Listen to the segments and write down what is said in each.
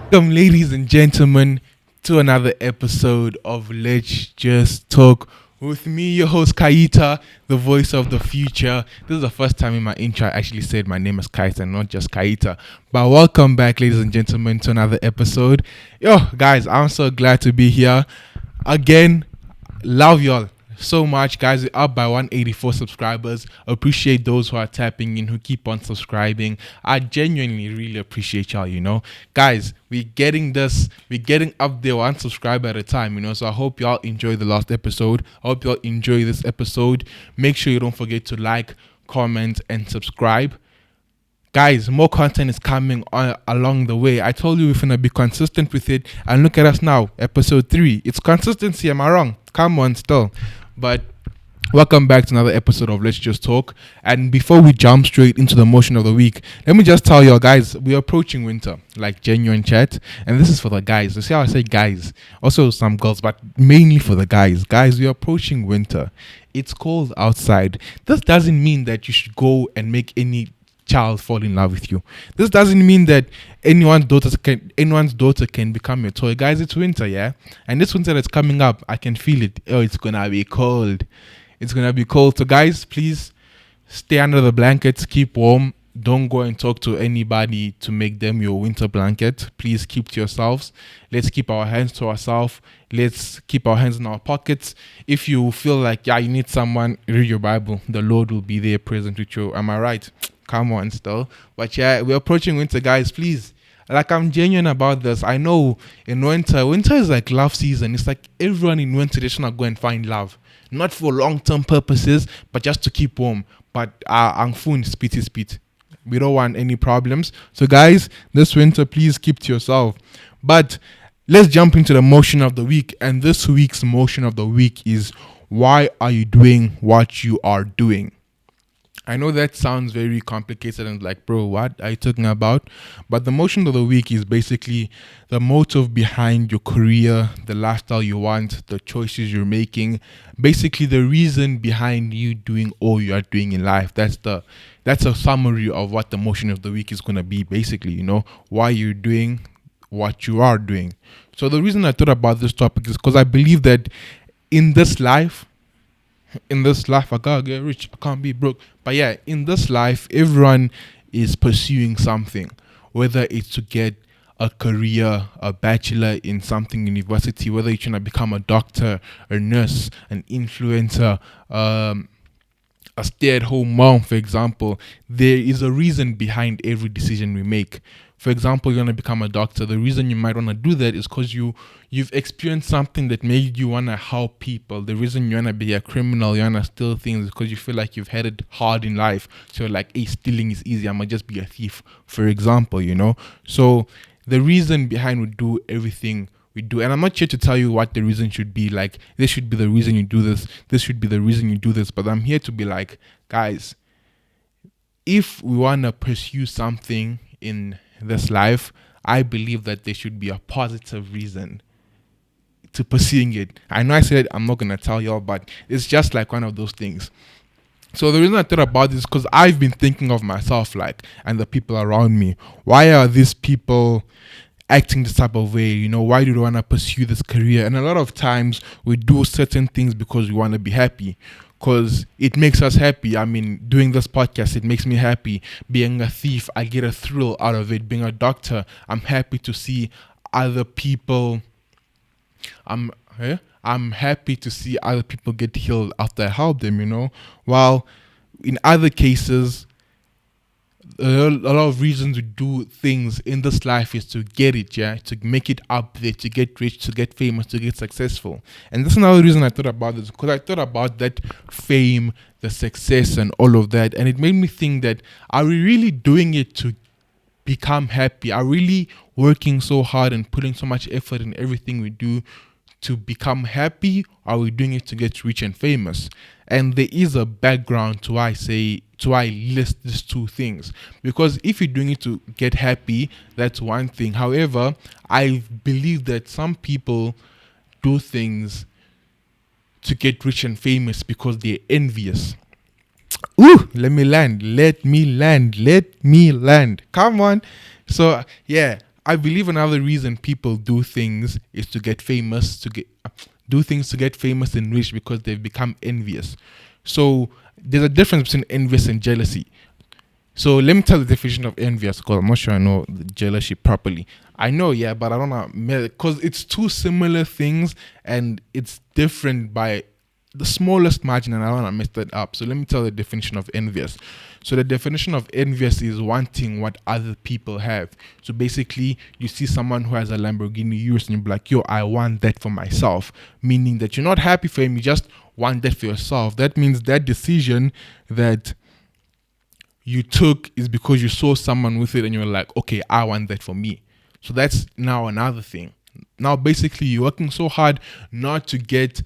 Welcome, ladies and gentlemen, to another episode of Let's Just Talk with me, your host Kayita, the voice of the future. This is the first time in my intro I actually said my name is Kayita, not just Kayita. But welcome back, ladies and gentlemen, to another episode. Yo, guys, I'm so glad to be here again. Love y'all so much, guys. We're up by 184 subscribers. Appreciate those who are tapping in, who keep on subscribing. I genuinely really appreciate y'all, guys. We're getting up there, one subscriber at a time, so I hope y'all enjoy the last episode. I hope y'all enjoy this episode. Make sure you don't forget to like, comment, and subscribe. Guys, more content is coming on along the way. I told you we're gonna be consistent with it, and look at us now, episode 3. It's consistency, am I wrong? Come on, still. But welcome back to another episode of Let's Just Talk. And before we jump straight into the motion of the week, let me just tell you guys, we're approaching winter, like genuine chat. And this is for the guys. You see how I say guys? Also some girls, but mainly for the guys. Guys, we're approaching winter. It's cold outside. This doesn't mean that you should go and make any child fall in love with you. This doesn't mean that anyone's daughter can become your toy. Guys, it's winter, yeah? And this winter that's coming up, I can feel it. Oh, it's gonna be cold. It's gonna be cold. So guys, please stay under the blankets, keep warm. Don't go and talk to anybody to make them your winter blanket. Please keep to yourselves. Let's keep our hands to ourselves. Let's keep our hands in our pockets. If you feel like, you need someone, read your Bible. The Lord will be there present with you. Am I right? Come on, still. But yeah, we're approaching winter, guys. Please. Like, I'm genuine about this. I know in winter is like love season. It's like everyone in winter, they should not go and find love. Not for long-term purposes, but just to keep warm. But ang fun spit. We don't want any problems. So guys, this winter, please keep to yourself. But let's jump into the motion of the week. And this week's motion of the week is, why are you doing what you are doing? I know that sounds very complicated and like, bro, what are you talking about? But the motion of the week is basically the motive behind your career, the lifestyle you want, the choices you're making, basically the reason behind you doing all you are doing in life. That's a summary of what the motion of the week is going to be, basically, why you're doing what you are doing. So the reason I thought about this topic is because I believe that in this life, I gotta get rich, I can't be broke. But yeah, in this life, everyone is pursuing something, whether it's to get a career, a bachelor in something university, whether you're trying to become a doctor, a nurse, an influencer, a stay-at-home mom, for example. There is a reason behind every decision we make. For example, you're going to become a doctor. The reason you might want to do that is because you've experienced something that made you want to help people. The reason you want to be a criminal, you want to steal things, is because you feel like you've had it hard in life. So you're like, hey, stealing is easy. I'm going to just be a thief, for example, So the reason behind we do everything we do. And I'm not here to tell you what the reason should be. Like, this should be the reason you do this. This should be the reason you do this. But I'm here to be like, guys, if we want to pursue something in this life, I believe that there should be a positive reason to pursuing it. I know I said I'm not going to tell y'all, but it's just like one of those things. So the reason I thought about this is because I've been thinking of myself, like, and the people around me. Why are these people acting this type of way? Why do they want to pursue this career? And a lot of times we do certain things because we want to be happy, because it makes us happy. I mean, doing this podcast, it makes me happy. Being a thief, I get a thrill out of it. Being a doctor, I'm happy to see other people. I'm happy to see other people get healed after I help them, While in other cases, a lot of reasons to do things in this life is to get it, to make it up there, to get rich, to get famous, to get successful. And that's another reason I thought about this, because I thought about that fame, the success, and all of that, and it made me think that, are we really doing it to become happy? Are we really working so hard and putting so much effort in everything we do to become happy? Or are we doing it to get rich and famous? And there is a background to why I list these two things. Because if you're doing it to get happy, that's one thing. However, I believe that some people do things to get rich and famous because they're envious. Ooh, let me land. Come on. So yeah, I believe another reason people do things is to get famous, to get do things to get famous and rich because they've become envious. So there's a difference between envious and jealousy. So let me tell the definition of envious because I'm not sure I know the jealousy properly. I know, yeah, but I don't know because it's two similar things and it's different by the smallest margin, and I don't want to mess that up. So let me tell the definition of envious. So the definition of envious is wanting what other people have. So basically, you see someone who has a Lamborghini Urus and you're like, yo, I want that for myself. Meaning that you're not happy for him, you just want that for yourself. That means that decision that you took is because you saw someone with it and you're like, okay, I want that for me. So that's now another thing. Now basically you're working so hard not to get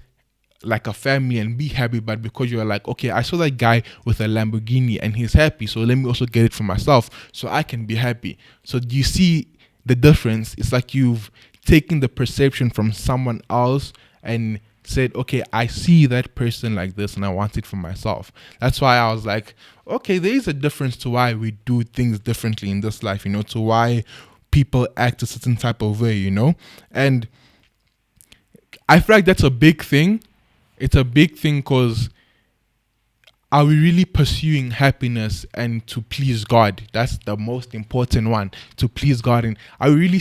like a family and be happy, but because you're like, okay, I saw that guy with a Lamborghini and he's happy, so let me also get it for myself so I can be happy. So do you see the difference? It's like you've taken the perception from someone else and said, okay, I see that person like this and I want it for myself. That's why I was like, okay, there is a difference to why we do things differently in this life, to why people act a certain type of way, and I feel like that's a big thing. It's a big thing because are we really pursuing happiness and to please God? That's the most important one, to please God. And are we really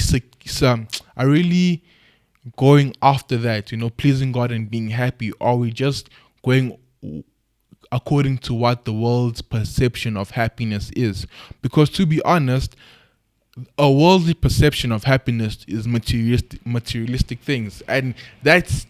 are really going after that, pleasing God and being happy? Or are we just going according to what the world's perception of happiness is? Because to be honest, a worldly perception of happiness is materialistic things, and that's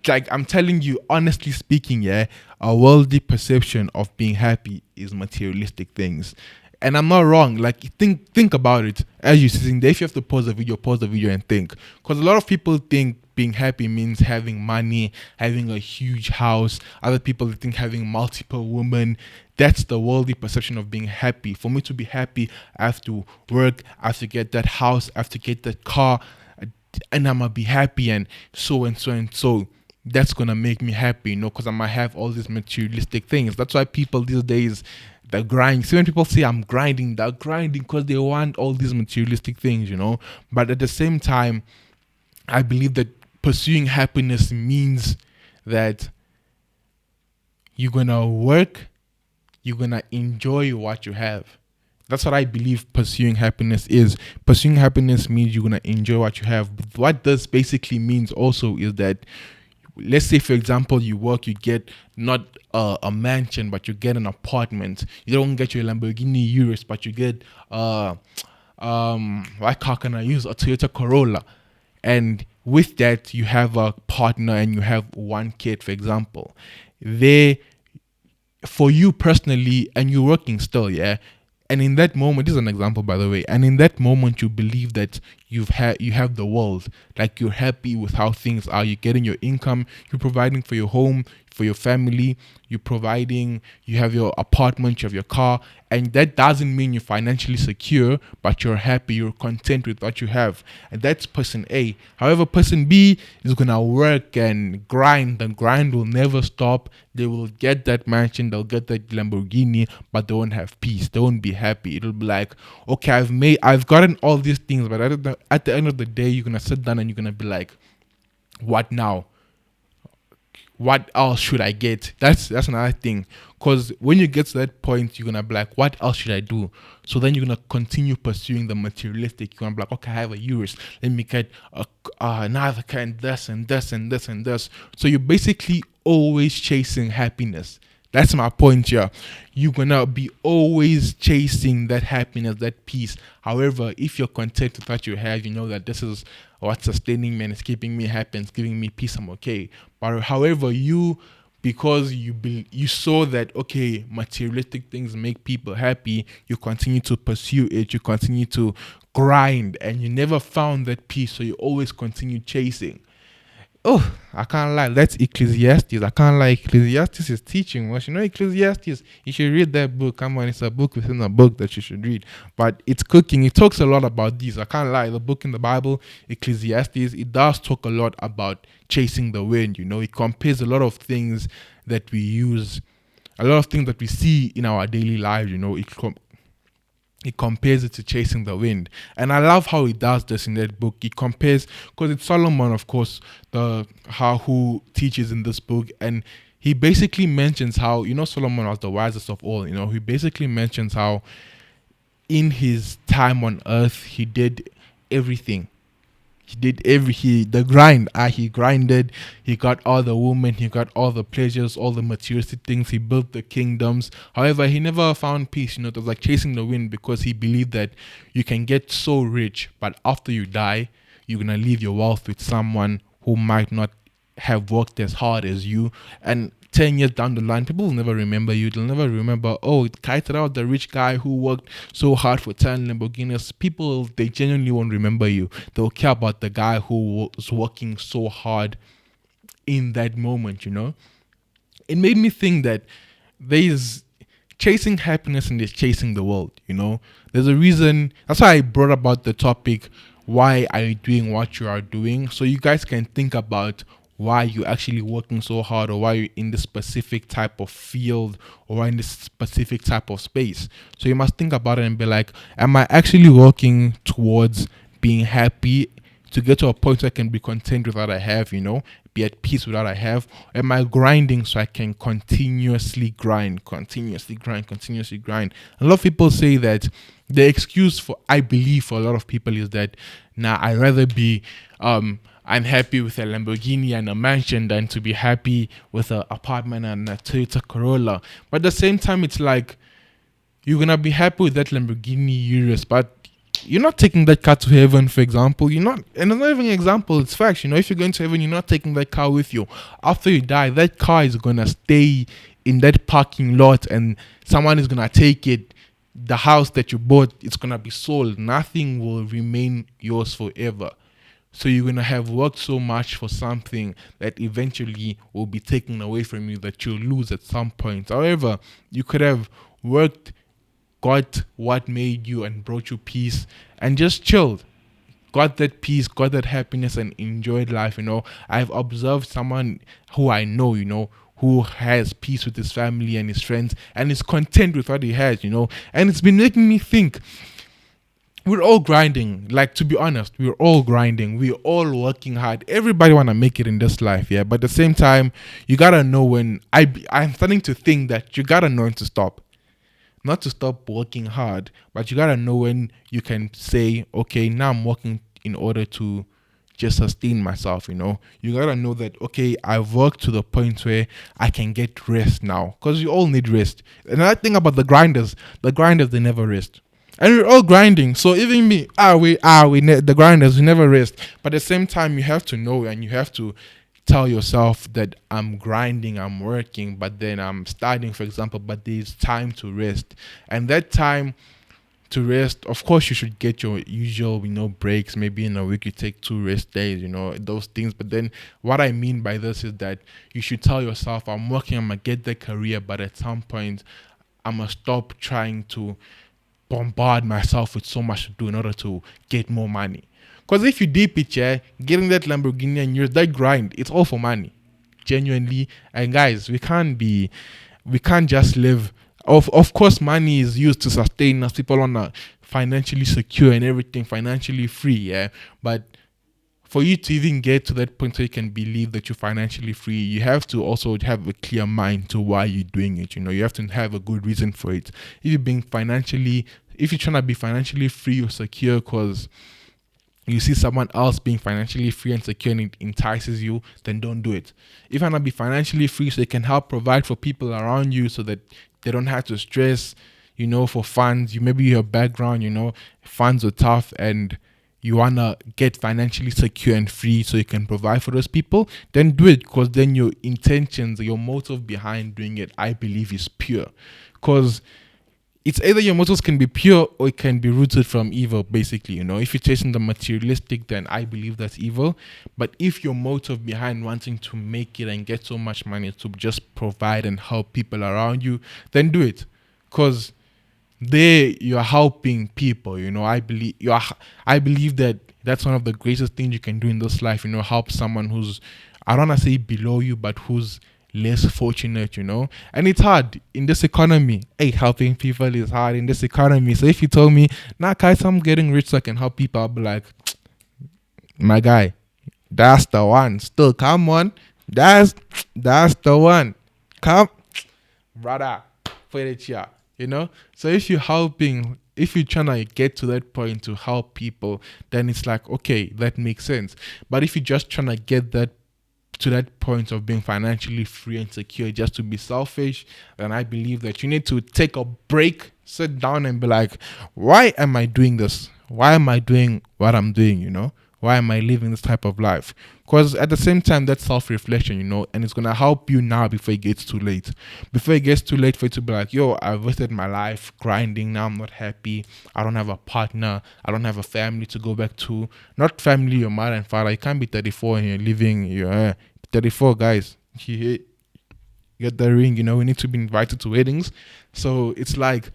like, I'm telling you, honestly speaking, yeah, a worldly perception of being happy is materialistic things. And I'm not wrong. Like, think about it as you're sitting there. If you have to pause the video and think. Because a lot of people think being happy means having money, having a huge house. Other people think having multiple women. That's the worldly perception of being happy. For me to be happy, I have to work, I have to get that house, I have to get that car, and I'm going to be happy, and so and so and so. That's going to make me happy, because I might have all these materialistic things. That's why people these days, they're grinding. See, when people say I'm grinding, they're grinding because they want all these materialistic things, But at the same time, I believe that pursuing happiness means that you're going to work, you're going to enjoy what you have. That's what I believe pursuing happiness is. Pursuing happiness means you're going to enjoy what you have. But what this basically means also is that, let's say, for example, you work, you get not a mansion, but you get an apartment. You don't get your Lamborghini Urus, but you get what car can I use? A Toyota Corolla. And with that, you have a partner and you have one kid, for example. For you personally, and you're working still, yeah. And in that moment, this is an example, by the way. And in that moment, you believe that you have the world. Like, you're happy with how things are. You're getting your income. You're providing for your home, for your family. You have your apartment, you have your car. And that doesn't mean you're financially secure, but you're happy, you're content with what you have. And that's person A. However, person B is going to work and grind. The grind will never stop. They will get that mansion, they'll get that Lamborghini, but they won't have peace. They won't be happy. It'll be like, okay, I've gotten all these things, but at the end of the day, you're going to sit down and you're going to be like, what now? What else should I get? That's another thing. Because when you get to that point, you're going to be like, what else should I do? So then you're going to continue pursuing the materialistic. You're going to be like, okay, I have a Urus. Let me get another car and this and this and this and this. So you're basically always chasing happiness. That's my point here. You're going to be always chasing that happiness, that peace. However, if you're content with what you have, you know that this is what's sustaining me and it's keeping me happy and it's giving me peace, I'm okay. But however, because you saw that, okay, materialistic things make people happy, you continue to pursue it, you continue to grind, and you never found that peace, so you always continue chasing. Oh, I can't lie. That's Ecclesiastes. I can't lie. Ecclesiastes is teaching us. Ecclesiastes, you should read that book. Come on, it's a book within a book that you should read. But it's cooking. It talks a lot about these. I can't lie. The book in the Bible, Ecclesiastes, it does talk a lot about chasing the wind. It compares a lot of things that we use, a lot of things that we see in our daily lives. he compares it to chasing the wind. And I love how he does this in that book. He compares, because it's Solomon, of course, the how who teaches in this book, and he basically mentions how, Solomon was the wisest of all. He basically mentions how in his time on earth he did everything. He did the grind. He grinded. He got all the women. He got all the pleasures, all the materialistic things. He built the kingdoms. However, he never found peace. It was like chasing the wind, because he believed that you can get so rich, but after you die, you're gonna leave your wealth with someone who might not have worked as hard as you. And 10 years down the line, people will never remember you. They'll never remember, oh, Kayita was the rich guy who worked so hard for 10 Lamborghinis. People, they genuinely won't remember you. They'll care about the guy who was working so hard in that moment. It made me think that there's chasing happiness and there's chasing the world. There's a reason. That's why I brought about the topic, why are you doing what you are doing? So you guys can think about why you're actually working so hard, or why you're in this specific type of field, or in this specific type of space. So you must think about it and be like, am I actually working towards being happy, to get to a point where I can be content with what I have, be at peace with what I have? Am I grinding so I can continuously grind? A lot of people say that the excuse for, I believe for a lot of people, is that, I'd rather be unhappy with a Lamborghini and a mansion than to be happy with an apartment and a Toyota Corolla. But at the same time, it's like, you're gonna be happy with that Lamborghini Urus, but you're not taking that car to heaven, for example. You're not, and it's not even an example, it's facts. If you're going to heaven, you're not taking that car with you. After you die, that car is gonna stay in that parking lot, and someone is gonna take it. The house that you bought, it's gonna be sold. Nothing will remain yours forever. So you're gonna have worked so much for something that eventually will be taken away from you, that you'll lose at some point. However, you could have worked, got what made you and brought you peace, and just chilled, got that peace, got that happiness, and enjoyed life. I've observed someone who I know, who has peace with his family and his friends, and is content with what he has. And it's been making me think, we're all grinding. Like, to be honest, we're all grinding. We're all working hard. Everybody want to make it in this life, yeah. But at the same time, you gotta know when. I'm starting to think that you gotta know when to stop. Not to stop working hard, but you gotta know when you can say, okay, now I'm working in order to just sustain myself. You gotta know that, okay, I've worked to the point where I can get rest now, because you all need rest. Another thing about the grinders, they never rest. And we're all grinding. So even me, the grinders, we never rest. But at the same time, you have to know, and you have to tell yourself that I'm grinding, I'm working, but then I'm studying, for example, but there's time to rest. And that time to rest, of course, you should get your usual, breaks. Maybe in a week you take 2 rest days, those things. But then what I mean by this is that you should tell yourself, I'm working, I'm going to get the career, but at some point, I'm going to stop trying to bombard myself with so much to do in order to get more money. Because if you deep it, getting that Lamborghini and yours, that grind, it's all for money, genuinely. And guys, we can't just live. Of course, money is used to sustain us. People want to financially secure and everything, financially free, But for you to even get to that point where you can believe that you're financially free, you have to also have a clear mind to why you're doing it. You have to have a good reason for it. If you're trying to be financially free or secure because you see someone else being financially free and secure and it entices you, then don't do it. If you want to be financially free so you can help provide for people around you so that they don't have to stress, for funds. Maybe your background, funds are tough and you want to get financially secure and free so you can provide for those people, then do it, because then your intentions, your motive behind doing it, I believe, is pure. Because it's either your motives can be pure or it can be rooted from evil, basically. If you're chasing the materialistic, then I believe that's evil. But if your motive behind wanting to make it and get so much money to just provide and help people around you, then do it. Because you're helping people. I believe that that's one of the greatest things you can do in this life. Help someone who's, I don't want to say below you, but who's less fortunate, and it's hard in this economy. Hey, helping people is hard in this economy. So if you told me, nah, guys, I'm getting rich so I can help people, I'll be like, my guy, that's the one. Still, come on, that's the one. Come, brother, put it here. So if you're trying to get to that point to help people, then it's like, okay, that makes sense. But if you're just trying to get that to that point of being financially free and secure just to be selfish, then I believe that you need to take a break, sit down and be like, why am I doing this? Why am I doing what I'm doing? Why am I living this type of life? Because at the same time, that's self-reflection, and it's going to help you now before it gets too late. Before it gets too late for you to be like, yo, I've wasted my life grinding. Now I'm not happy. I don't have a partner. I don't have a family to go back to. Not family, your mother and father. You can't be 34 and you're living, 34, guys. You get the ring, we need to be invited to weddings. So it's like,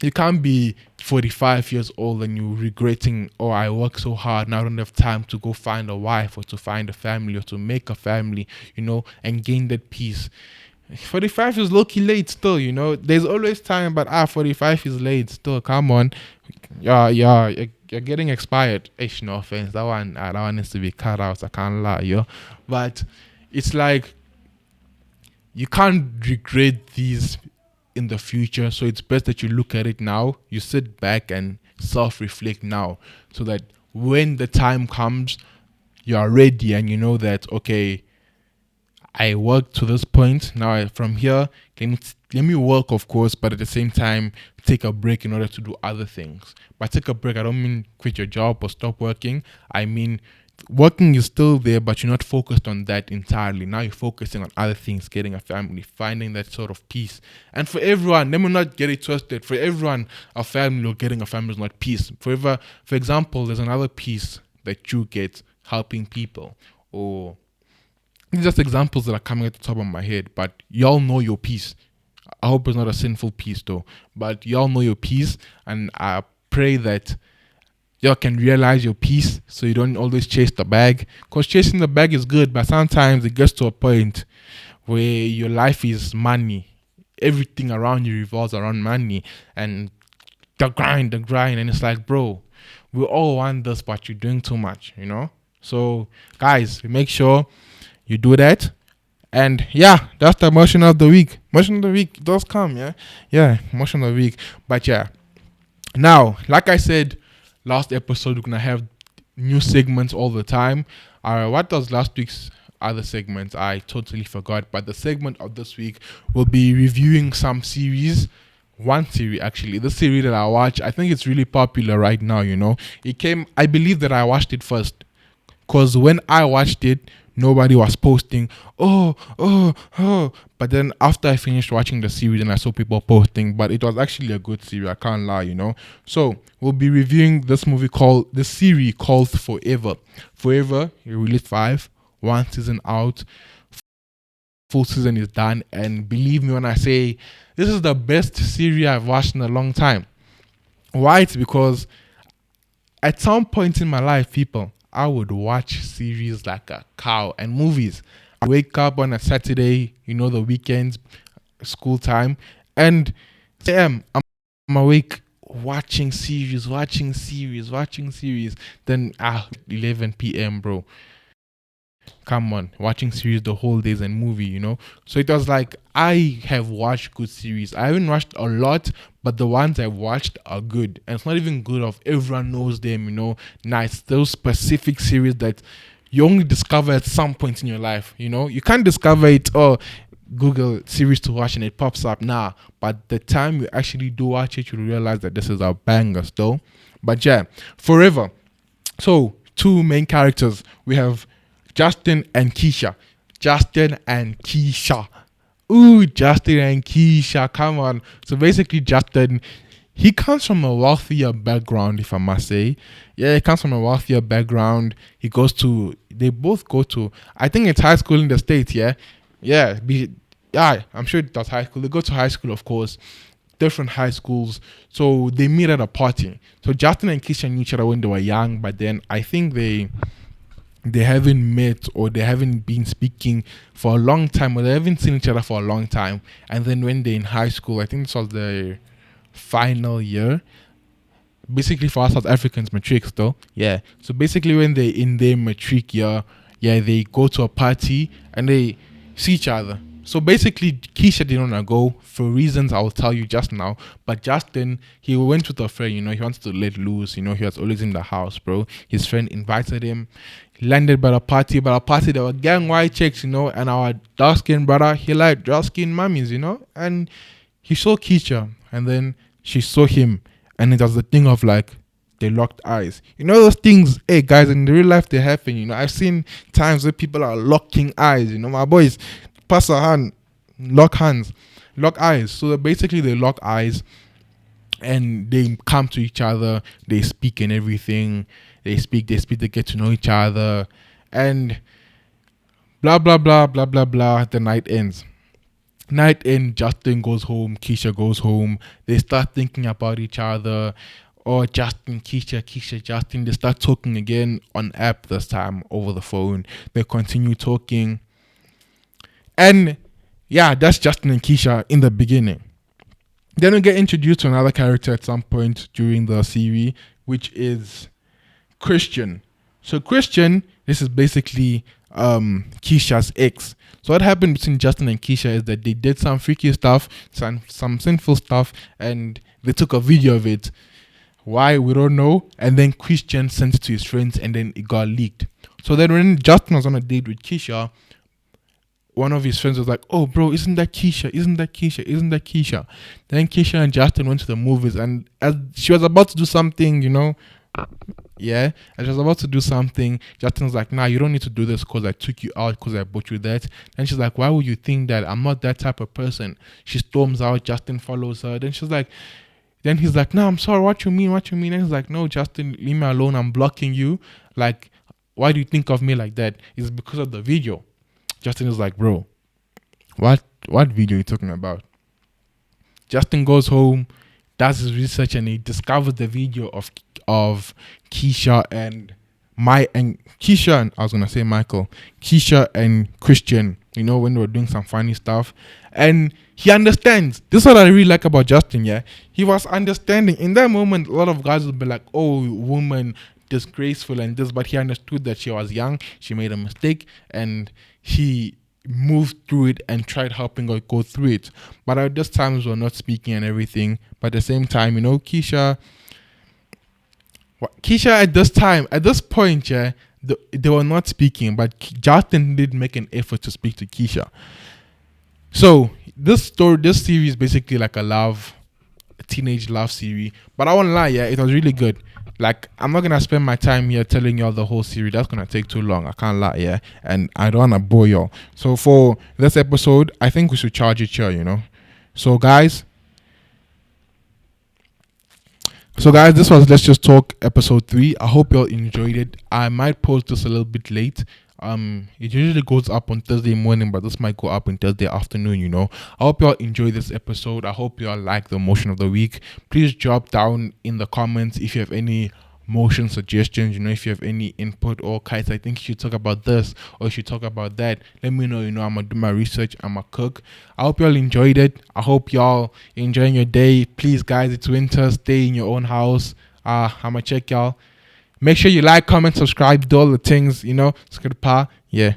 you can't be 45 years old and you're regretting, oh, I work so hard, now I don't have time to go find a wife or to find a family or to make a family, and gain that peace. 45 is low-key late still, There's always time, but 45 is late still. Come on. Yeah, you're getting expired. Ish, no offense. That one needs to be cut out. I can't lie, yo. But it's like, you can't regret these in the future, so it's best that you look at it now. You sit back and self-reflect now, so that when the time comes, you are ready and you know that, okay, I worked to this point. Now from here, let me work, of course, but at the same time, take a break in order to do other things. By take a break, I don't mean quit your job or stop working. I mean, working is still there, but you're not focused on that entirely. Now you're focusing on other things, getting a family, finding that sort of peace. And for everyone, let me not get it twisted. For everyone, a family or getting a family is not peace. For example, there's another peace that you get helping people. Or these are just examples that are coming at the top of my head, but y'all know your peace. I hope it's not a sinful peace though, but y'all know your peace, and I pray that y'all can realize your peace so you don't always chase the bag. Because chasing the bag is good, but sometimes it gets to a point where your life is money. Everything around you revolves around money and the grind. And it's like, bro, we all want this, but you're doing too much, So, guys, make sure you do that. And yeah, that's the emotion of the week. Emotion of the week does come, yeah? Yeah, emotion of the week. But yeah, now, like I said, last episode, we're going to have new segments all the time. What was last week's other segments? I totally forgot. But the segment of this week will be reviewing some series. One series, actually. The series that I watch, I think it's really popular right now, I believe that I watched it first. Because when I watched it, nobody was posting, oh. But then after I finished watching the series and I saw people posting, but it was actually a good series, I can't lie, So we'll be reviewing this series called Forever. Forever, it released 5, 1 season out, full season is done. And believe me when I say, this is the best series I've watched in a long time. Why? It's because at some point in my life, people, I would watch series like a cow and movies. I wake up on a Saturday, the weekends, school time, and I'm awake watching series. Then 11 p.m., bro. Come on, watching series the whole days and movie, So it was like, I have watched good series. I haven't watched a lot, but the ones I've watched are good. And it's not even good of everyone knows them, Nice. Those specific series that you only discover at some point in your life, You can't discover it, Google series to watch and it pops up. Nah, but the time you actually do watch it, you realize that this is a banger though. But yeah, Forever. So, 2 main characters. We have Justin and Keisha. Ooh, Justin and Keisha, come on. So basically, Justin, he comes from a wealthier background, if I must say. Yeah, he comes from a wealthier background. They both go to, I think it's high school in the States, yeah? Yeah, I'm sure that's high school. They go to high school, of course. Different high schools. So they meet at a party. So Justin and Keisha knew each other when they were young, but then I think they they haven't met or they haven't been speaking for a long time, or they haven't seen each other for a long time. And then when they're in high school, I think this was the final year, basically for us South Africans, matrics though. Yeah. So basically when they in their matric year, yeah, they go to a party and they see each other. So basically Keisha didn't want to go for reasons I'll tell you just now. But Justin, he went with a friend, he wanted to let loose, he was always in the house, bro. His friend invited him. He landed by the party. By the party there were gang white chicks, and our dark skinned brother, he liked dark skinned mummies, and he saw Keisha and then she saw him, and it was the thing of like they locked eyes. Those things, hey guys, in the real life they happen. I've seen times where people are locking eyes. My boys, pass a hand, lock hands, lock eyes. So basically they lock eyes and they come to each other. They speak and everything. They speak. They get to know each other, and blah blah blah blah blah blah. The night ends. Night in, Justin goes home, Keisha goes home. They start thinking about each other. Or Justin, Keisha, Justin. They start talking again on app this time over the phone. They continue talking. And yeah, that's Justin and Keisha in the beginning. Then we get introduced to another character at some point during the series, which is Christian. So Christian, this is basically Keisha's ex. So what happened between Justin and Keisha is that they did some freaky stuff, some sinful stuff, and they took a video of it. Why, we don't know. And then Christian sent it to his friends, and then it got leaked. So then when Justin was on a date with Keisha, one of his friends was like, "Oh bro, isn't that Keisha? Isn't that Keisha? Isn't that Keisha?" Then Keisha and Justin went to the movies, and as she was about to do something, yeah, and she was about to do something, Justin was like, "Nah, you don't need to do this because I took you out, because I bought you that." Then she's like, "Why would you think that? I'm not that type of person." She storms out. Justin follows her. Then he's like, "No, I'm sorry. What you mean? What you mean?" And he's like, "No, Justin, leave me alone. I'm blocking you. Like, why do you think of me like that? It's because of the video." Justin is like, "Bro, what video are you talking about?" Justin goes home, does his research, and he discovers the video of Keisha and Keisha and I was gonna say Michael, Keisha and Christian. When they were doing some funny stuff, and he understands. This is what I really like about Justin. Yeah, he was understanding in that moment. A lot of guys would be like, "Oh, woman, disgraceful," and this, but he understood that she was young, she made a mistake, and he moved through it and tried helping her go through it. But at this times we're not speaking and everything. But at the same time, Keisha at this point, yeah, they were not speaking, but Justin did make an effort to speak to Keisha. So this series is basically like a teenage love series. But I won't lie, yeah, it was really good. Like, I'm not gonna spend my time here telling y'all the whole series. That's gonna take too long. I can't lie, yeah. And I don't wanna bore y'all. So for this episode, I think we should charge it here, So guys, this was Let's Just Talk episode 3. I hope y'all enjoyed it. I might post this a little bit late. It usually goes up on Thursday morning, but this might go up on Thursday afternoon. I hope y'all enjoy this episode. I hope y'all like the motion of the week. Please drop down in the comments if you have any motion suggestions, if you have any input, or Kayita, I think you should talk about this or you should talk about that. Let me know. I'm gonna do my research. I'm a cook. I hope y'all enjoyed it. I hope y'all enjoying your day. Please guys, it's winter, stay in your own house. I'ma check y'all. Make sure you like, comment, subscribe, do all the things, Yeah.